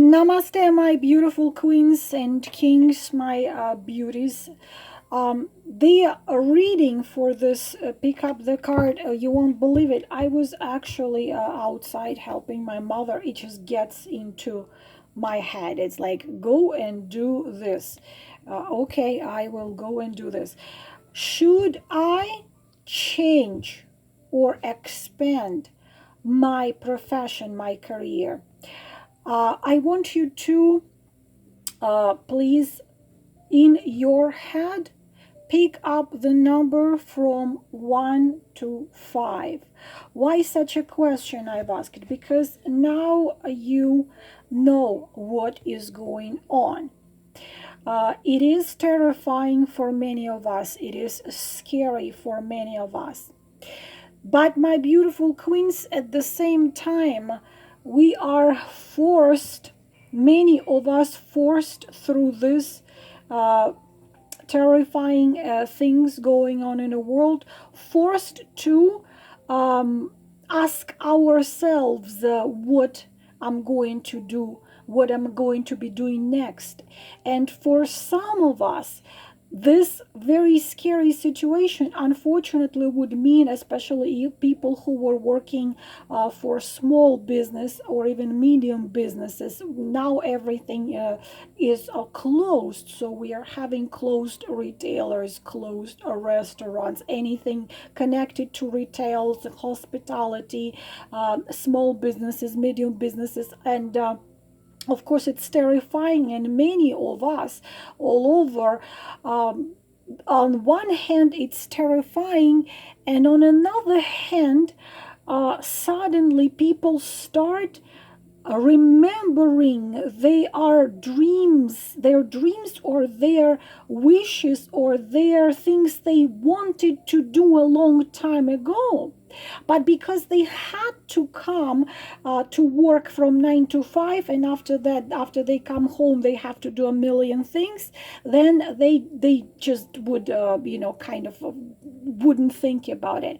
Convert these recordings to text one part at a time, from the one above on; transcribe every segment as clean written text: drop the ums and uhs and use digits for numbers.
Namaste, my beautiful queens and kings, my beauties. The reading for this pick up the card, you won't believe it. I was actually outside helping my mother. It just gets into my head. It's like, go and do this. Okay, I will go and do this. Should I change or expand my profession, my career? I want you to please, in your head, pick up the number from 1 to 5. Why such a question, I've asked? Because now you know what is going on. It is terrifying for many of us. It is scary for many of us. But my beautiful queens, at the same time, we are forced, many of us forced through this terrifying things going on in the world, forced to ask ourselves what I'm going to do, what I'm going to be doing next. And for some of us, this very scary situation unfortunately would mean, especially people who were working for small business or even medium businesses, now everything is closed. So we are having closed retailers, closed restaurants, anything connected to retail, hospitality, small businesses, medium businesses, and of course, it's terrifying, and many of us all over, on one hand, it's terrifying, and on another hand, suddenly people start remembering their dreams or their wishes or their things they wanted to do a long time ago. But because they had to come to work from 9 to 5, and after that, after they come home, they have to do a million things, then they just would, kind of wouldn't think about it.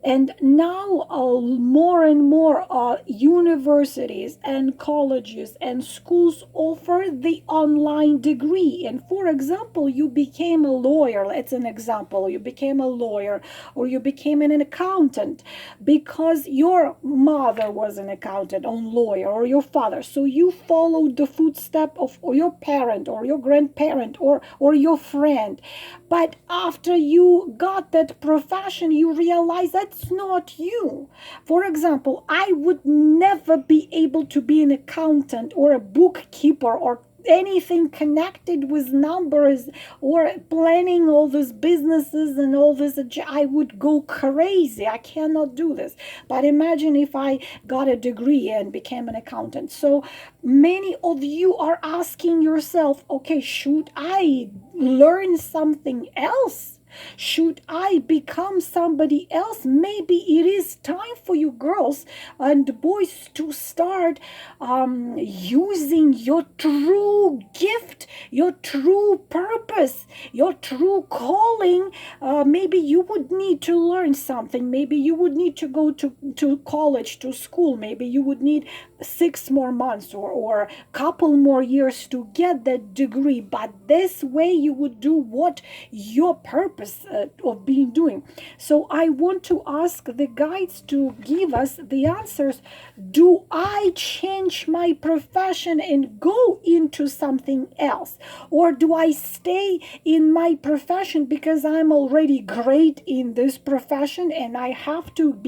And now more and more universities and colleges and schools offer the online degree. And for example, you became a lawyer. It's an example. You became a lawyer or you became an accountant because your mother was an accountant or lawyer, or your father. So you followed the footstep of your parent or your grandparent or your friend. But after you got that profession, you realize that's not you. For example, I would never be able to be an accountant or a bookkeeper or anything connected with numbers or planning all these businesses and all this. I would go crazy. I cannot do this. But imagine if I got a degree and became an accountant. So many of you are asking yourself, okay, should I learn something else? Should I become somebody else? Maybe it is time for you girls and boys to start using your true gift, your true purpose, your true calling. Maybe you would need to learn something. Maybe you would need to go to college, to school. Maybe you would need 6 more months or a couple more years to get that degree. But this way you would do what your purpose of being doing. So I want to ask the guides to give us the answers. Do I change my profession and go into something else? Or do I stay in my profession because I'm already great in this profession and I have to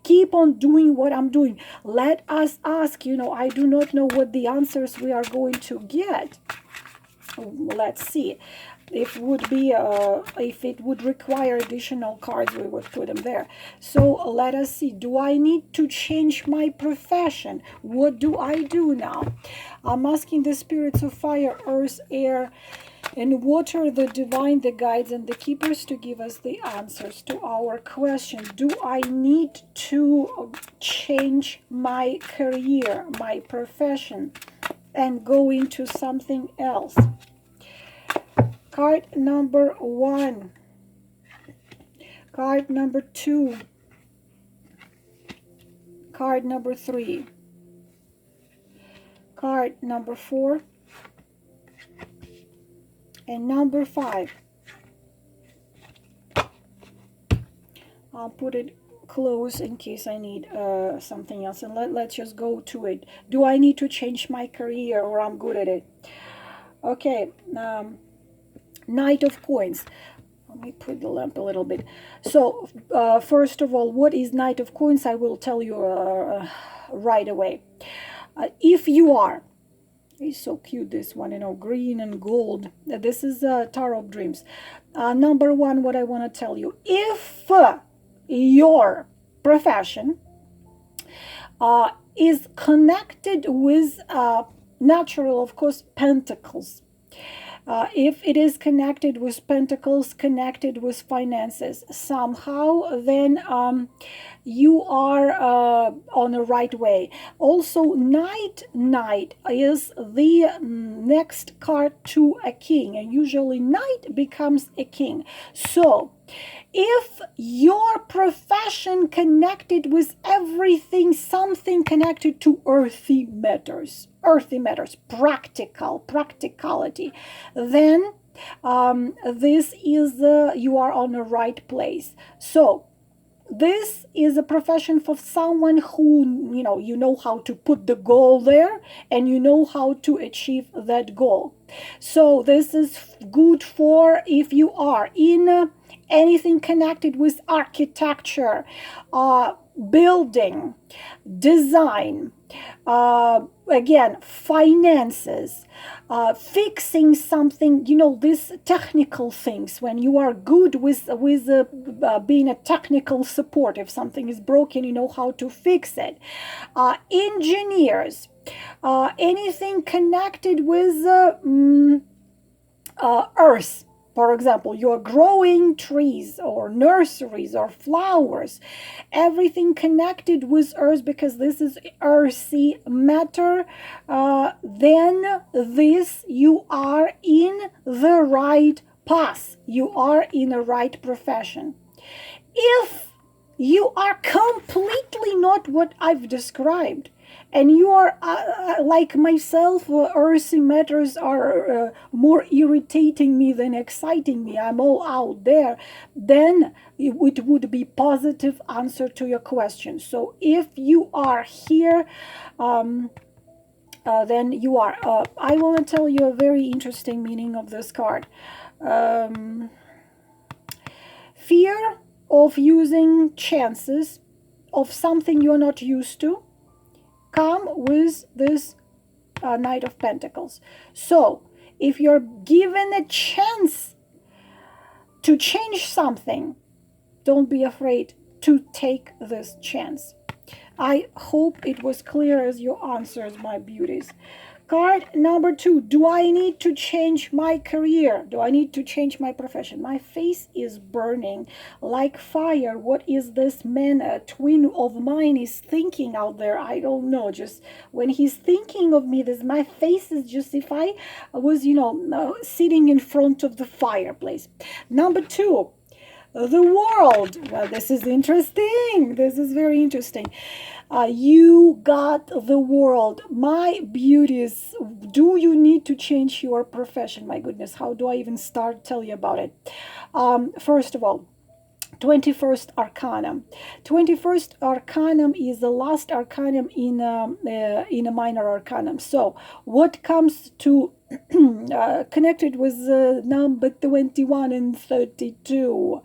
keep on doing what I'm doing? Let us ask. I do not know what the answers we are going to get. Let's see. If it would require additional cards, we would put them there. So let us see. Do I need to change my profession? What do I do now? I'm asking the spirits of fire, earth, air, and water, the divine, the guides, and the keepers to give us the answers to our question. Do I need to change my career, my profession, and go into something else? Card number 1, card number 2, card number 3, Card number 4 and number 5. I'll put it close in case I need something else, and let's just go to it. Do I need to change my career, or I'm good at it? Okay, Knight of Coins. Let me put the lamp a little bit. So first of all, what is Knight of Coins? I will tell you right away. If you are, it's so cute, this one, you know, green and gold. This is Tarot of Dreams. Number 1, what I want to tell you, if your profession is connected with natural, of course, pentacles. If it is connected with pentacles, connected with finances somehow, then you are on the right way. Also, Knight is the next card to a king, and usually Knight becomes a king. So if your profession connected with everything, something connected to earthy matters, practicality, then this is you are on the right place. So this is a profession for someone who, you know how to put the goal there, and you know how to achieve that goal. So this is good for if you are in anything connected with architecture, building, design, again, finances, fixing something, these technical things. When you are good with being a technical support, if something is broken, you know how to fix it. Engineers, anything connected with earth. For example, you're growing trees or nurseries or flowers, everything connected with earth, because this is earthy matter, then this, you are in the right path. You are in the right profession. If you are completely not what I've described, and you are like myself, earthy matters are more irritating me than exciting me, I'm all out there, then it would be positive answer to your question. So if you are here, then you are. I want to tell you a very interesting meaning of this card. Fear of using chances of something you're not used to come with this Knight of Pentacles. So if you're given a chance to change something, don't be afraid to take this chance. I hope it was clear as your answers, my beauties. Card number 2. Do I need to change my career? Do I need to change my profession? My face is burning like fire. What is this man, a twin of mine, is thinking out there? I don't know. Just when he's thinking of me, my face is just, if I was, sitting in front of the fireplace. Number 2. The world. Well, this is interesting. This is very interesting. You got the world. My beauties, do you need to change your profession? My goodness, how do I even start tell you about it? First of all, 21st Arcanum. 21st Arcanum is the last Arcanum in a minor Arcanum. So what comes to connected with number 21 and 32?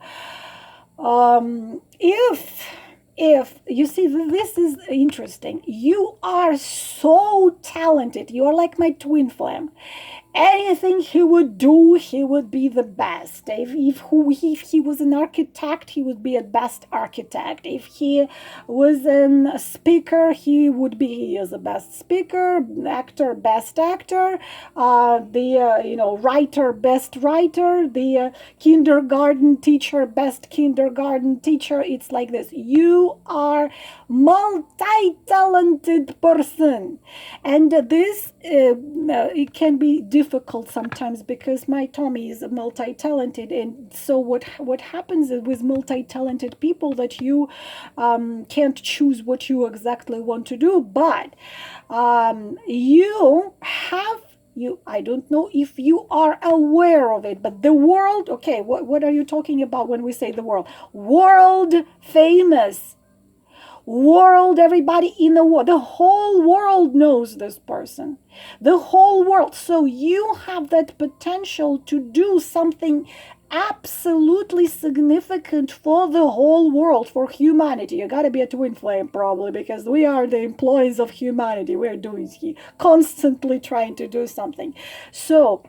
If you see, this is interesting. You are so talented. You are like my twin flame. Anything he would do, he would be the best. If he was an architect, he would be a best architect. If he was a speaker, he is the best speaker. Actor, best actor. Writer, best writer. The kindergarten teacher, best kindergarten teacher. It's like this. You are multi-talented person, and this it can be difficult sometimes because my Tommy is multi-talented, and so what happens is with multi-talented people that you can't choose what you exactly want to do, but you have you I don't know if you are aware of it, but the world, okay, what are you talking about when we say the world famous world, everybody in the world, the whole world knows this person, the whole world. So you have that potential to do something absolutely significant for the whole world, for humanity. You got to be a twin flame probably, because we are the employees of humanity. We're doing constantly trying to do something. So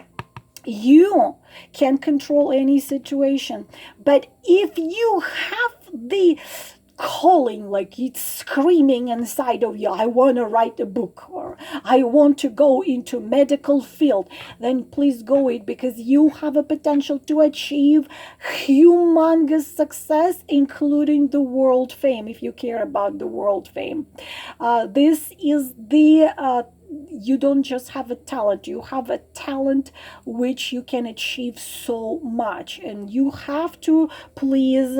you can control any situation, but if you have the calling, like it's screaming inside of you, I want to write a book, or I want to go into medical field, then please go it, because you have a potential to achieve humongous success, including the world fame, if you care about the world fame. This is the you don't just have a talent, you have a talent which you can achieve so much, and you have to please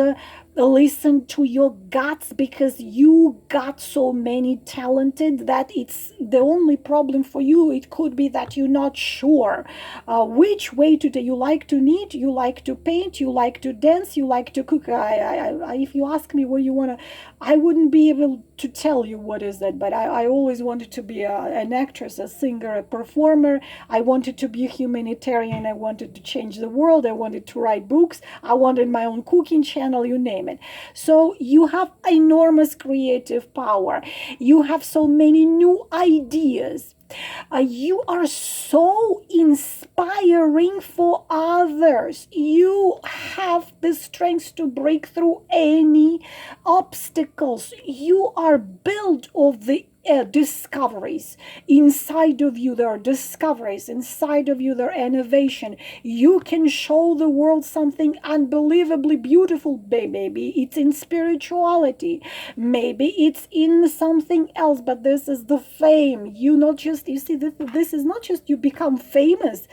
listen to your guts, because you got so many talented that it's the only problem for you. It could be that you're not sure which way to do. You like to knit, you like to paint, you like to dance, you like to cook. If you ask me what you want to, I wouldn't be able to tell you what is that, but I always wanted to be an actress, a singer, a performer. I wanted to be a humanitarian. I wanted to change the world. I wanted to write books. I wanted my own cooking channel, you name it. So you have enormous creative power. You have so many new ideas. You are so inspiring for others. You have the strength to break through any obstacles. You are built of the discoveries inside of you. There are discoveries inside of you. There are innovation. You can show the world something unbelievably beautiful. Maybe it's in spirituality, maybe it's in something else, but this is the fame. You not just, you see, this is not just you become famous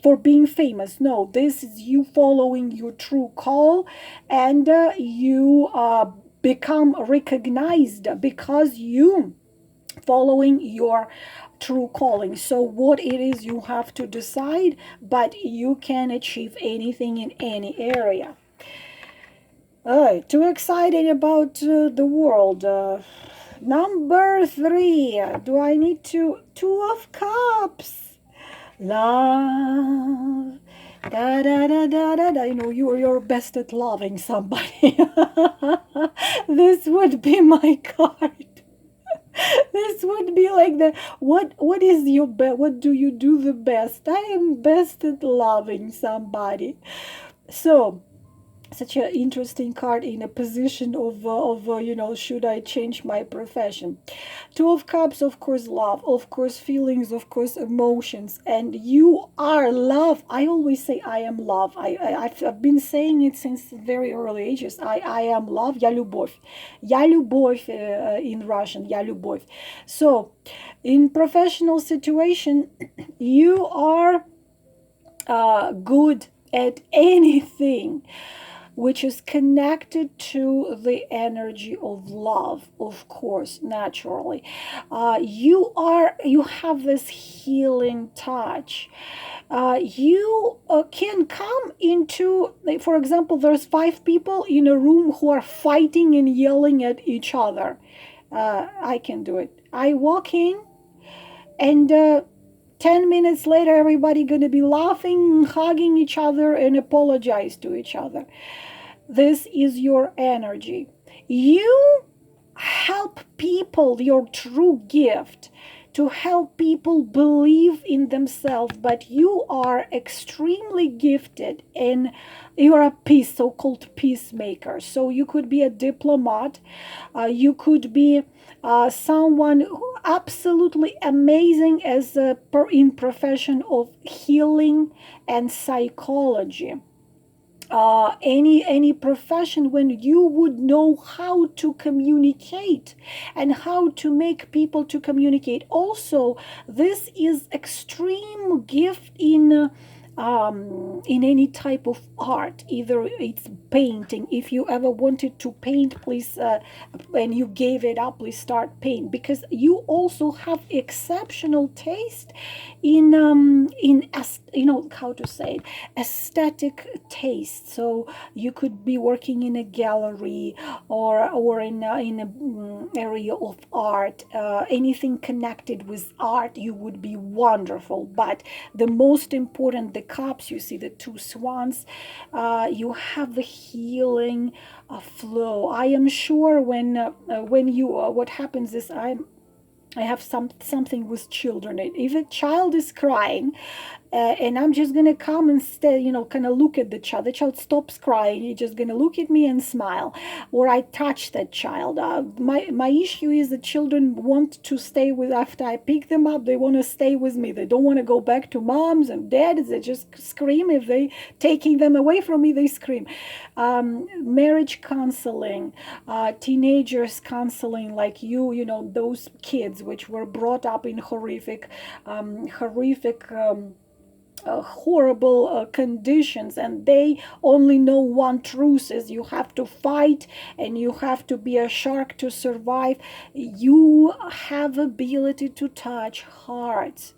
for being famous. No, this is you following your true call, and you become recognized because you following your true calling. So what it is, you have to decide, but you can achieve anything in any area. Too excited about the world. Number 3, do I need to? 2 of Cups. Love. Da, da, da, da, da, da. You know, you're best at loving somebody. This would be my card. This would be like the what is your best, what do you do the best? I am best at loving somebody. So such an interesting card in a position of should I change my profession? 2 of Cups, of course, love, of course, feelings, of course, emotions, and you are love. I always say I am love. I've been saying it since very early ages. I am love. Я любовь. Я любовь in Russian. Я любовь. So in professional situation, you are good at anything which is connected to the energy of love, of course, naturally. You have this healing touch. You can come into, like, for example, there's 5 people in a room who are fighting and yelling at each other. I can do it. I walk in, and 10 minutes later, everybody gonna be laughing, hugging each other, and apologize to each other. This is your energy. You help people, your true gift, to help people believe in themselves, but you are extremely gifted and you're a so-called peacemaker. So you could be a diplomat, you could be someone who absolutely amazing as in profession of healing and psychology. any profession when you would know how to communicate and how to make people to communicate. Also, this is extreme gift in any type of art. Either it's painting. If you ever wanted to paint, please, and you gave it up, please start paint, because you also have exceptional taste in how to say it, aesthetic taste. So you could be working in a gallery or in a area of art, anything connected with art, you would be wonderful. But the most important, the cups, you see the two swans, you have the healing flow. I am sure when you what happens is I have something with children. If a child is crying, and I'm just gonna come and stay, kind of look at the child. The child stops crying. He's just gonna look at me and smile, or I touch that child. My issue is that children want to stay with. After I pick them up, they want to stay with me. They don't want to go back to moms and dads. They just scream if they taking them away from me. They scream. Marriage counseling, teenagers counseling, like those kids which were brought up in horrific horrible conditions, and they only know one truth: is you have to fight and you have to be a shark to survive. You have ability to touch hearts,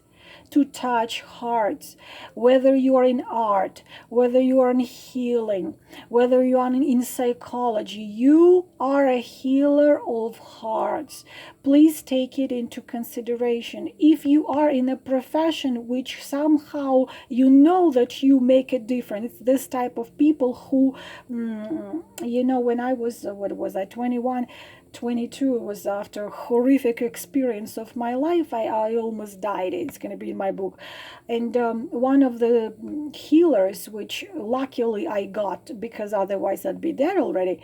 whether you are in art, whether you are in healing, whether you are in psychology. You are a healer of hearts. Please take it into consideration. If you are in a profession which somehow that you make a difference, it's this type of people who, when I was, 21, 22, it was after a horrific experience of my life. I almost died. It's going to be in my book. And one of the healers, which luckily I got, because otherwise I'd be dead already,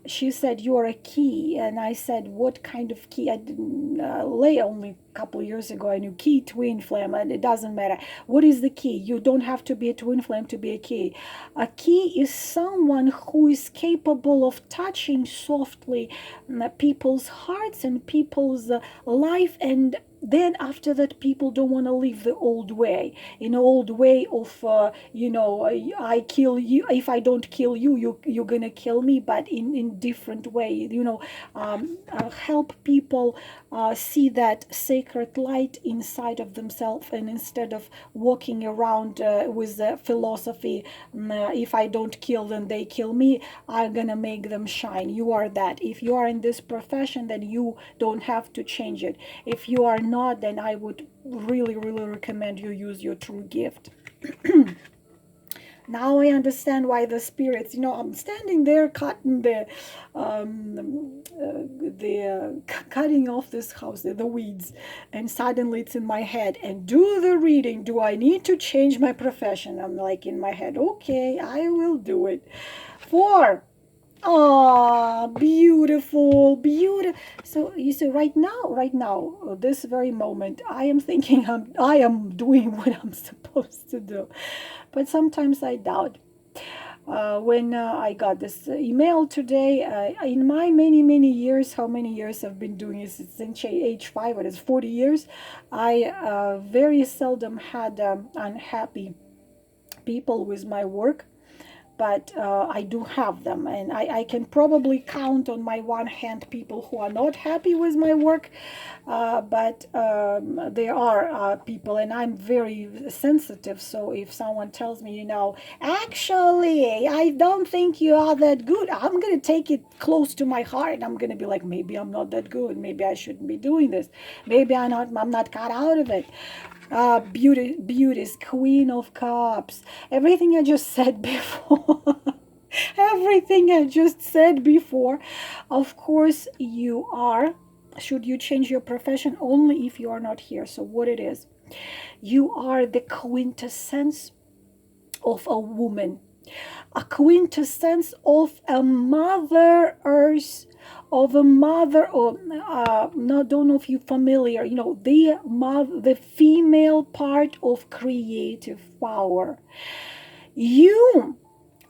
she said, "You're a key." And I said, "What kind of key?" I didn't only a couple of years ago I knew key, twin flame, and it doesn't matter. What is the key? You don't have to be a twin flame to be a key. A key is someone who is capable of touching softly people's hearts and people's life, and then after that people don't want to live the old way, old way of I kill you. If I don't kill you, you're gonna kill me, but in different way. Help people see that sacred light inside of themselves, and instead of walking around with the philosophy, if I don't kill them, they kill me, I'm gonna make them shine. You are that. If you are in this profession, then you don't have to change it. If you are not, then I would really, really recommend you use your true gift. Now I understand why the spirits, I'm standing there cutting cutting off this house, the weeds, and suddenly it's in my head. And do the reading. Do I need to change my profession? I'm like in my head, okay, I will do it. 4. Ah, beautiful, beautiful. So you see, right now, this very moment, I am thinking I am doing what I'm supposed to do, but sometimes I doubt. When I got this email today, in my many years, how many years I've been doing this since age 5, it is 40 years, I very seldom had unhappy people with my work. But I do have them, and I can probably count on my one hand people who are not happy with my work, but there are people, and I'm very sensitive. So if someone tells me, actually, I don't think you are that good, I'm going to take it close to my heart, and I'm going to be like, maybe I'm not that good, maybe I shouldn't be doing this, maybe I'm not cut out of it. Beauties, Queen of Cups, everything I just said before. Everything I just said before. Of course, you are. Should you change your profession? Only if you are not here. So what it is, you are the quintessence of a woman, a quintessence of a Mother Earth, of a mother, or no, don't know if you're familiar, the female part of creative power. You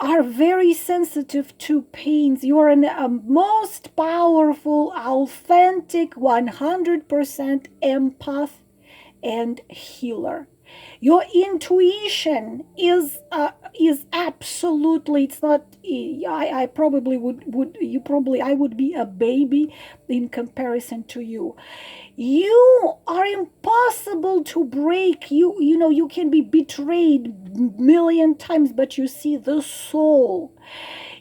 are very sensitive to pains. You are a most powerful, authentic, 100% empath and healer. Your intuition is absolutely, it's not, I probably would you probably I would be a baby in comparison to you. You are impossible to break. You know, you can be betrayed million times, but you see the soul.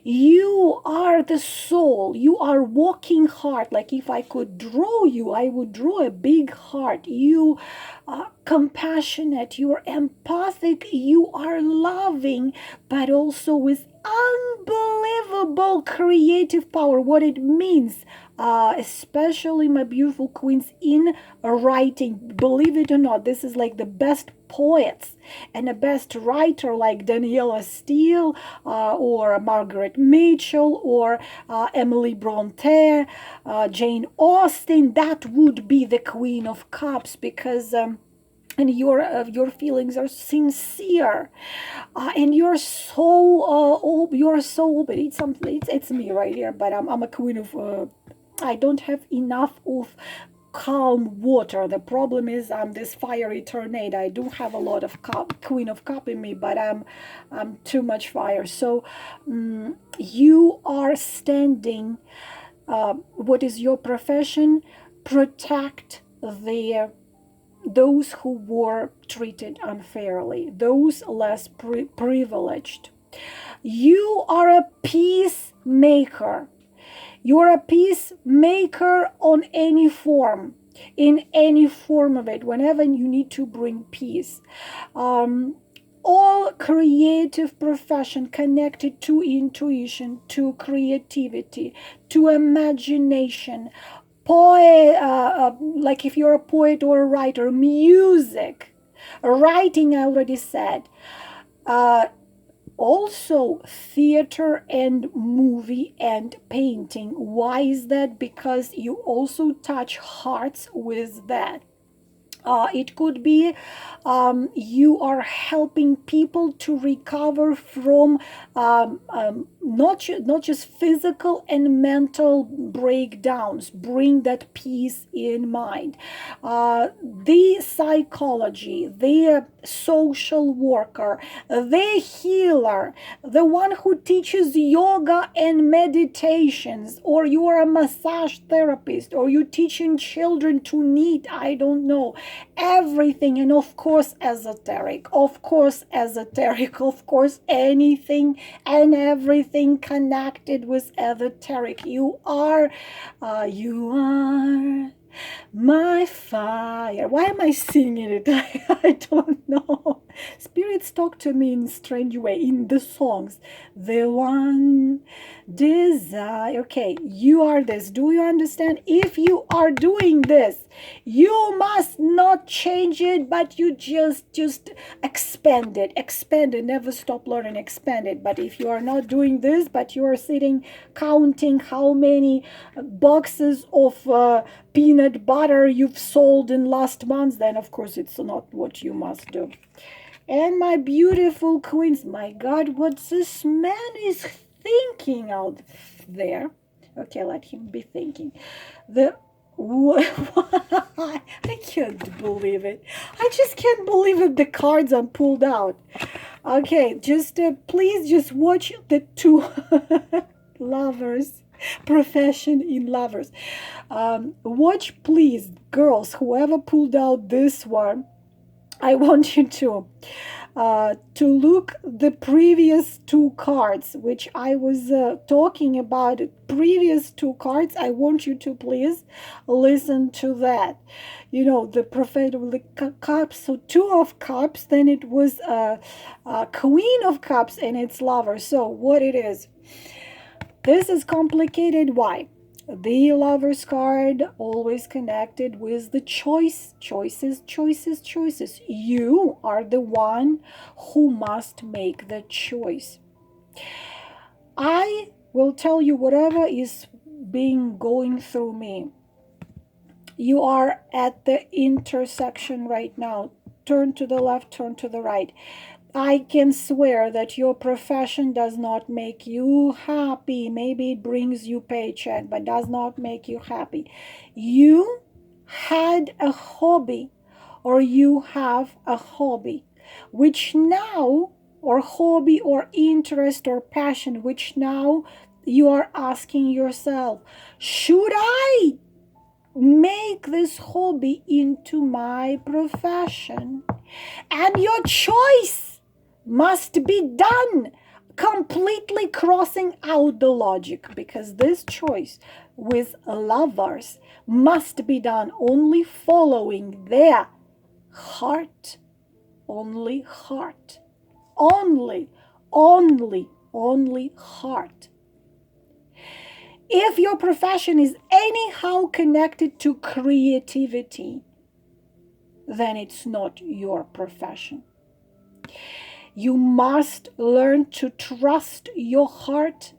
You are the soul. You are walking heart. Like if I could draw you, I would draw a big heart. You are compassionate. You are empathic. You are loving, but also with unbelievable creative power. What it means, especially my beautiful queens in writing. Believe it or not, this is like the best poets and the best writer, like Daniela Steele, or Margaret Mitchell, or Emily Bronte, Jane Austen. That would be the Queen of Cups, because and your feelings are sincere, and you're so open. It's something. It's me right here, but I'm a queen of. I don't have enough of calm water. The problem is I'm this fiery tornado. I do have a lot of queen of cup in me, but I'm too much fire. So you are standing. What is your profession? Protect those who were treated unfairly, those less privileged. You are a peacemaker. You're a peacemaker on any form, in any form of it, whenever you need to bring peace. All creative profession connected to intuition, to creativity, to imagination, like if you're a poet or a writer, music, writing, I already said. Also theater and movie and painting. Why is that? Because you also touch hearts with that. It could be you are helping people to recover from not just physical and mental breakdowns. Bring that peace in mind. The psychology, the social worker, the healer, the one who teaches yoga and meditations, or you are a massage therapist, or you teaching children to knit, I don't know, everything. And of course esoteric, of course anything and everything connected with esoteric. You are my fire. Why am I singing it? I don't know. Spirits talk to me in a strange way in the songs. The one desire. Okay, you are this. Do you understand? If you are doing this, you must not change it, but you just expand it, never stop learning, expand it. But if you are not doing this, but you are sitting counting how many boxes of peanut butter you've sold in last month, then of course it's not what you must do. And my beautiful queens, my God, what this man is thinking out there. Okay, let him be thinking. I can't believe it. I just can't believe it. The cards are pulled out. Okay, just please just watch the two lovers. Profession in lovers. Watch, please, girls, whoever pulled out this one. I want you to look the previous two cards, which I was talking about. Previous two cards. I want you to please listen to that. You know, the prophet of the cups. So two of cups. Then it was queen of cups and its lover. So what it is? This is complicated. Why? The lover's card always connected with the choices. You are the one who must make the choice. I will tell you whatever is going through me. You are at the intersection right now. Turn to the left, turn to the right. I can swear that your profession does not make you happy. Maybe it brings you paycheck, but does not make you happy. You had a hobby, or you have a hobby, which now, or hobby or interest or passion, which now you are asking yourself, should I make this hobby into my profession? And your choice must be done completely crossing out the logic, because this choice with lovers must be done only following their heart, only heart, only heart. If your profession is anyhow connected to creativity, then it's not your profession. You must learn to trust your heart,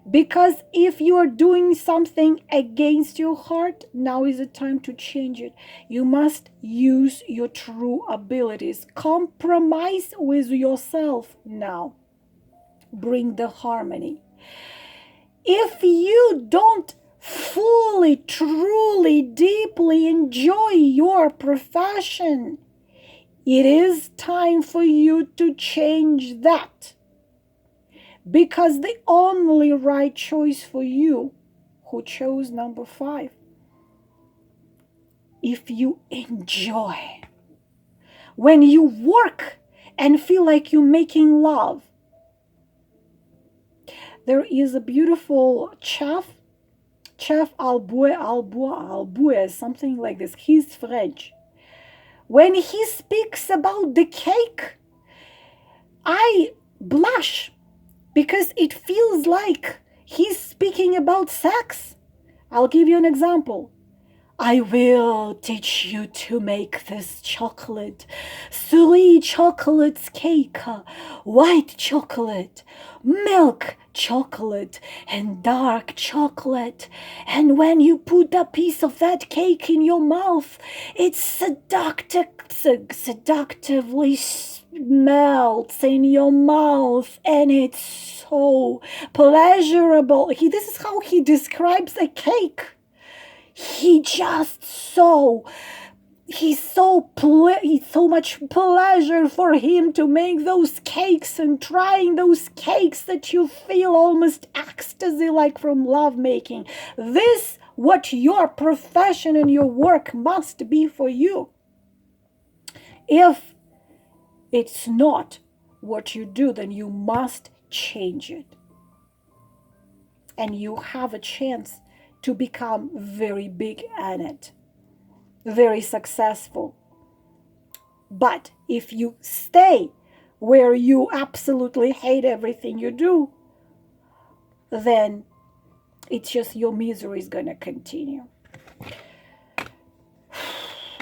because if you are doing something against your heart, now is the time to change it. You must use your true abilities. Compromise with yourself now. Bring the harmony. If you don't fully, truly, deeply enjoy your profession, it is time for you to change that. Because the only right choice for you, who chose number 5, if you enjoy, when you work and feel like you're making love. There is a beautiful chef Alboué, something like this. He's French. When he speaks about the cake, I blush, because it feels like he's speaking about sex. I'll give you an example. I will teach you to make this chocolate. 3 chocolates cake, white chocolate, milk chocolate, and dark chocolate. And when you put a piece of that cake in your mouth, it seductively melts in your mouth, and it's so pleasurable. This is how he describes a cake. He's so much pleasure for him to make those cakes, and trying those cakes that you feel almost ecstasy like from love making. This what your profession and your work must be for you. If it's not what you do, then you must change it. And you have a chance to become very big at it, very successful. But if you stay where you absolutely hate everything you do, then it's just your misery is going to continue.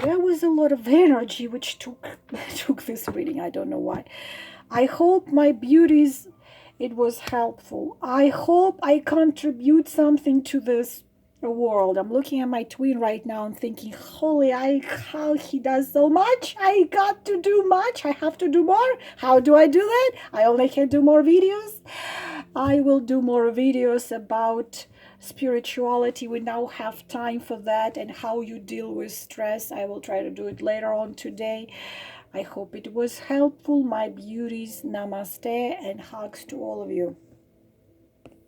There was a lot of energy which took this reading. I don't know why. I hope my beauties, it was helpful. I hope I contribute something to this world. I'm looking at my twin right now and thinking, holy, how he does so much. I got to do much. I have to do more. How do I do that? I only can do more videos. I will do more videos about spirituality. We now have time for that, and how you deal with stress. I will try to do it later on today. I hope it was helpful, my beauties. Namaste and hugs to all of you.